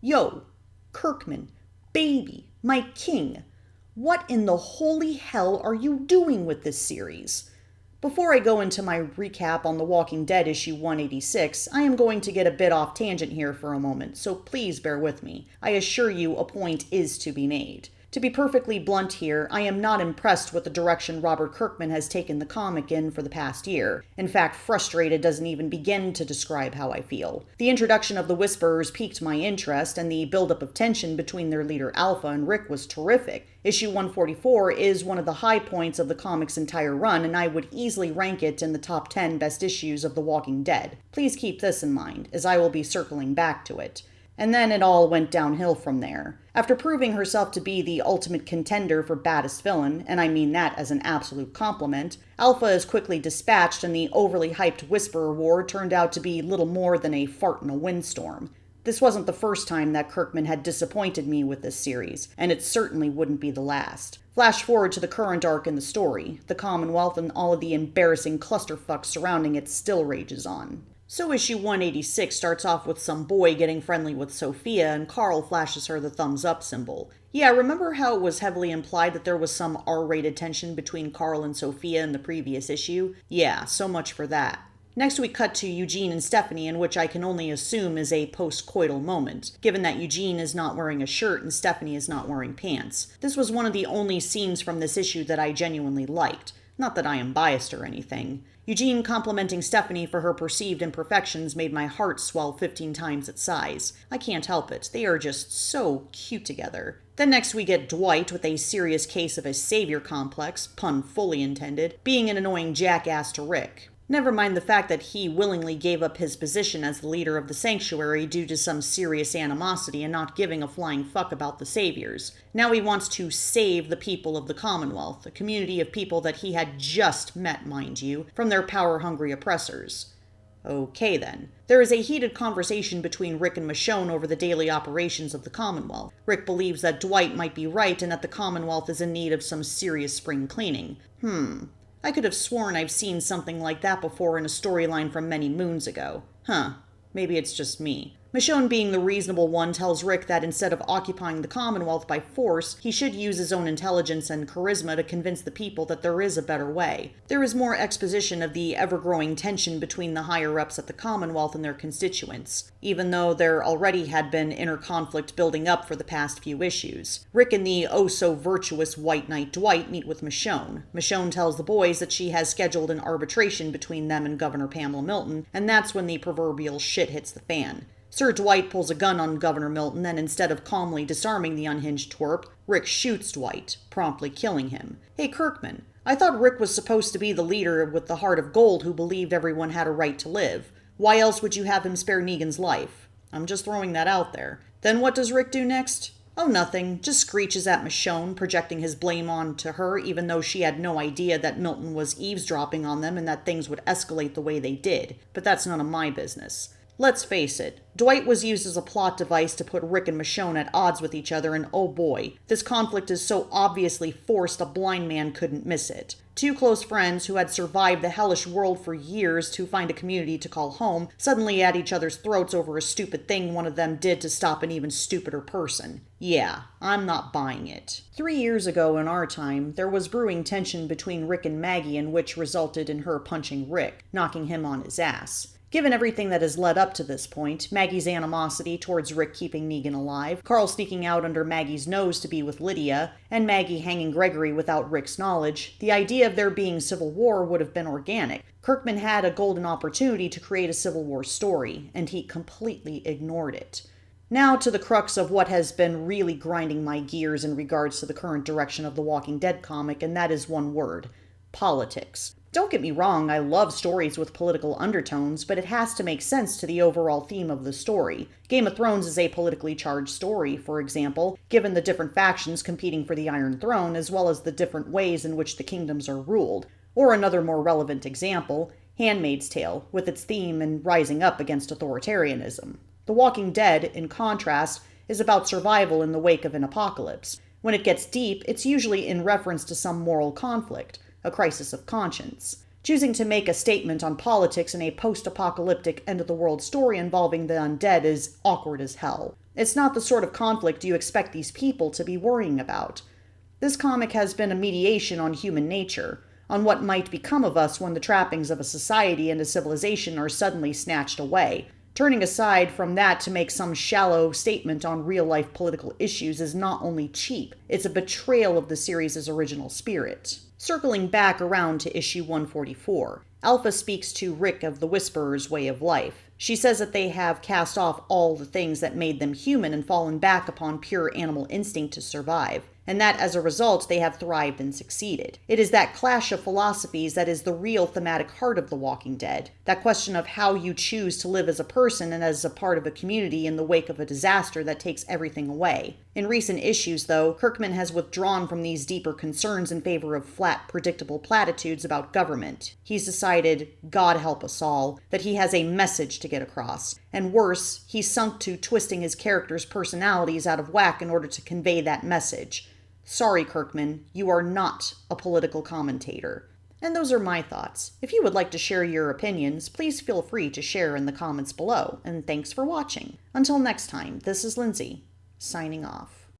Yo, Kirkman, baby, my king, what in the holy hell are you doing with this series? Before I go into my recap on The Walking Dead issue 186, I am going to get a bit off tangent here for a moment, so please bear with me. I assure you a point is to be made. To be perfectly blunt here, I am not impressed with the direction Robert Kirkman has taken the comic in for the past year. In fact, frustrated doesn't even begin to describe how I feel. The introduction of the Whisperers piqued my interest, and the buildup of tension between their leader Alpha and Rick was terrific. Issue 144 is one of the high points of the comic's entire run, and I would easily rank it in the top 10 best issues of The Walking Dead. Please keep this in mind, as I will be circling back to it. And then it all went downhill from there. After proving herself to be the ultimate contender for baddest villain, and I mean that as an absolute compliment, Alpha is quickly dispatched and the overly hyped Whisperer War turned out to be little more than a fart in a windstorm. This wasn't the first time that Kirkman had disappointed me with this series, and it certainly wouldn't be the last. Flash forward to the current arc in the story. The Commonwealth and all of the embarrassing clusterfuck surrounding it still rages on. So issue 186 starts off with some boy getting friendly with Sophia, and Carl flashes her the thumbs up symbol. Yeah, remember how it was heavily implied that there was some R-rated tension between Carl and Sophia in the previous issue? Yeah, so much for that. Next we cut to Eugene and Stephanie, in which I can only assume is a post-coital moment, given that Eugene is not wearing a shirt and Stephanie is not wearing pants. This was one of the only scenes from this issue that I genuinely liked. Not that I am biased or anything. Eugene complimenting Stephanie for her perceived imperfections made my heart swell 15 times its size. I can't help it. They are just so cute together. Then next we get Dwight with a serious case of a savior complex, pun fully intended, being an annoying jackass to Rick. Never mind the fact that he willingly gave up his position as the leader of the sanctuary due to some serious animosity and not giving a flying fuck about the saviors. Now he wants to save the people of the Commonwealth, a community of people that he had just met, mind you, from their power-hungry oppressors. Okay then. There is a heated conversation between Rick and Michonne over the daily operations of the Commonwealth. Rick believes that Dwight might be right and that the Commonwealth is in need of some serious spring cleaning. I could have sworn I've seen something like that before in a storyline from many moons ago. Maybe it's just me. Michonne, being the reasonable one, tells Rick that instead of occupying the Commonwealth by force, he should use his own intelligence and charisma to convince the people that there is a better way. There is more exposition of the ever-growing tension between the higher-ups at the Commonwealth and their constituents, even though there already had been inner conflict building up for the past few issues. Rick and the oh-so-virtuous White Knight Dwight meet with Michonne. Michonne tells the boys that she has scheduled an arbitration between them and Governor Pamela Milton, and that's when the proverbial shit hits the fan. Sir Dwight pulls a gun on Governor Milton, and instead of calmly disarming the unhinged twerp, Rick shoots Dwight, promptly killing him. Hey Kirkman, I thought Rick was supposed to be the leader with the heart of gold who believed everyone had a right to live. Why else would you have him spare Negan's life? I'm just throwing that out there. Then what does Rick do next? Oh, nothing. Just screeches at Michonne, projecting his blame onto her, even though she had no idea that Milton was eavesdropping on them and that things would escalate the way they did. But that's none of my business. Let's face it, Dwight was used as a plot device to put Rick and Michonne at odds with each other, and oh boy, this conflict is so obviously forced a blind man couldn't miss it. Two close friends who had survived the hellish world for years to find a community to call home, suddenly at each other's throats over a stupid thing one of them did to stop an even stupider person. Yeah, I'm not buying it. 3 years ago in our time, there was brewing tension between Rick and Maggie, in which resulted in her punching Rick, knocking him on his ass. Given everything that has led up to this point, Maggie's animosity towards Rick keeping Negan alive, Carl sneaking out under Maggie's nose to be with Lydia, and Maggie hanging Gregory without Rick's knowledge, the idea of there being civil war would have been organic. Kirkman had a golden opportunity to create a Civil War story, and he completely ignored it. Now to the crux of what has been really grinding my gears in regards to the current direction of the Walking Dead comic, and that is one word: politics. Don't get me wrong, I love stories with political undertones, but it has to make sense to the overall theme of the story. Game of Thrones is a politically charged story, for example, given the different factions competing for the Iron Throne, as well as the different ways in which the kingdoms are ruled. Or another more relevant example, Handmaid's Tale, with its theme in rising up against authoritarianism. The Walking Dead, in contrast, is about survival in the wake of an apocalypse. When it gets deep, it's usually in reference to some moral conflict, a crisis of conscience. Choosing to make a statement on politics in a post-apocalyptic end-of-the-world story involving the undead is awkward as hell. It's not the sort of conflict you expect these people to be worrying about. This comic has been a mediation on human nature, on what might become of us when the trappings of a society and a civilization are suddenly snatched away. Turning aside from that to make some shallow statement on real-life political issues is not only cheap, it's a betrayal of the series' original spirit. Circling back around to issue 144, Alpha speaks to Rick of the Whisperer's way of life. She says that they have cast off all the things that made them human and fallen back upon pure animal instinct to survive, and that as a result they have thrived and succeeded. It is that clash of philosophies that is the real thematic heart of The Walking Dead, that question of how you choose to live as a person and as a part of a community in the wake of a disaster that takes everything away. In recent issues, though, Kirkman has withdrawn from these deeper concerns in favor of flat, predictable platitudes about government. He's decided, God help us all, that he has a message to get across. And worse, he's sunk to twisting his characters' personalities out of whack in order to convey that message. Sorry, Kirkman, you are not a political commentator. And those are my thoughts. If you would like to share your opinions, please feel free to share in the comments below. And thanks for watching. Until next time, this is Lindsay, signing off.